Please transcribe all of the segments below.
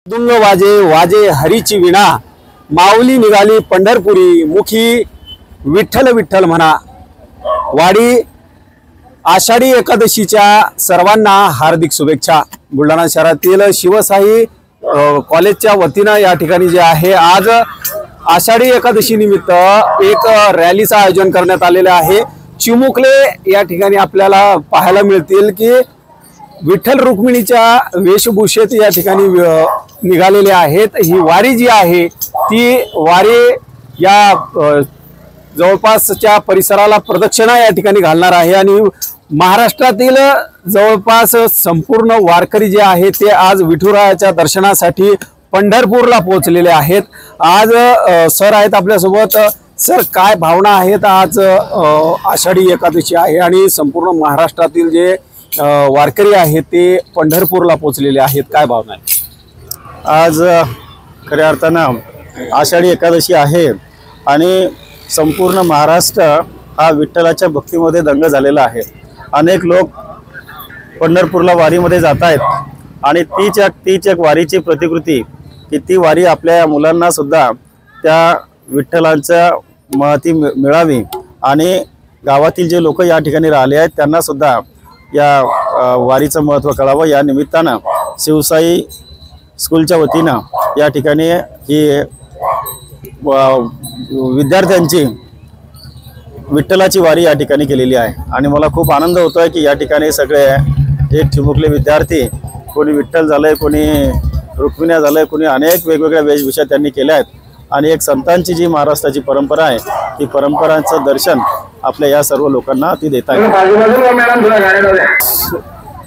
दुंग वाजे वाजे हरीची विणा, माऊली निघाली पंढरपुरी, मुखी विठ्ठल विठ्ठल म्हणा। वाडी आषाढी एकादशीच्या सर्वांना हार्दिक शुभेच्छा। बुलढाणा शहरातील शिवसाई कॉलेजच्या वतीने या ठिकाणी जे आहे आज आषाढी एकादशी निमित्त एक रॅलीचं आयोजन करण्यात आलेले आहे। चिमुकले या ठिकाणी आपल्याला पाहायला मिळतील की विठ्ठल रुक्मिणीच्या वेशभूषेत या ठिकाणी निघालेले आहेत। ही वारी जी आहे ती वारी या जवळपासच्या परिसराला प्रदक्षिणा या ठिकाणी घालणार आहे आणि महाराष्ट्रातील जवळपास संपूर्ण वारकरी जे आहेत ते आज विठुरायाच्या दर्शनासाठी पंढरपूरला पोहोचलेले आहेत। आज सर आहेत आपल्यासोबत। सर, काय भावना आहेत? आज आषाढी एकादशी आहे आणि संपूर्ण महाराष्ट्रातील जे वारकरी आहेत ते पंढरपूरला पोहोचलेले आहेत, काय भावना आहे? आज खऱ्या अर्थानं आषाढी एकादशी आहे आणि संपूर्ण महाराष्ट्र हा विठ्ठलाच्या भक्तीमध्ये दंग झालेला आहे। अनेक लोक पंढरपूरला वारीमध्ये जात आहेत आणि तीच एक वारीची प्रतिकृती की ती वारी आपल्या मुलांना सुद्धा त्या विठ्ठलांच्या महती मिळावी आणि गावातील जे लोक या ठिकाणी राहिले आहेत त्यांना सुद्धा या वारीचं महत्त्व कळावं या निमित्तानं शिवसाई स्कूलच्या वतीनं या ठिकाणी ही विद्यार्थ्यांची विठ्ठलाची वारी या ठिकाणी केलेली आहे आणि मला खूप आनंद होतोय की या ठिकाणी सगळे एक चिमुकले विद्यार्थी, कोणी विठ्ठल झालंय, कोणी रुक्मिण्या झालंय, कोणी अनेक वेगवेगळ्या वेशभूषा त्यांनी केल्या आहेत आणि एक संतांची जी महाराष्ट्राची परंपरा आहे ती परंपरांचं दर्शन आपल्या या सर्व लोकांना ती देत आहे।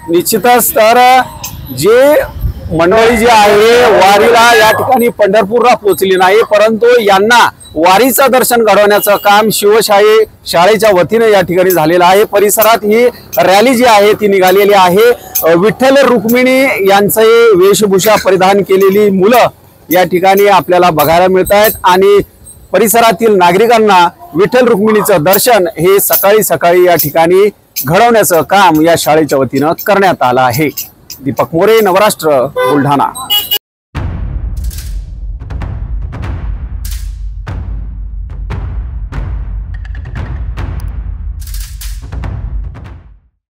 निश्चितच तर जे मंडळी जी आहे वारीला या ठिकाणी पंढरपूरला पोहोचली नाही, परंतु यांना वारीचं दर्शन घडवण्याचं काम शिवशाही शाळेच्या वतीने या ठिकाणी झालेलं आहे। परिसरात ही रॅली जी आहे ती निघालेली आहे। विठ्ठल रुक्मिणी यांचे वेशभूषा परिधान केलेली मुलं या ठिकाणी आपल्याला बघायला मिळत आहेत आणि परिसरातील नागरिकांना विठ्ठल रुक्मिणीचं दर्शन हे सकाळी सकाळी या ठिकाणी घडवण्याचं काम या शाळेच्या वतीने करण्यात आलं आहे। दीपक मोरे, नवराष्ट्र, बुलढाणा।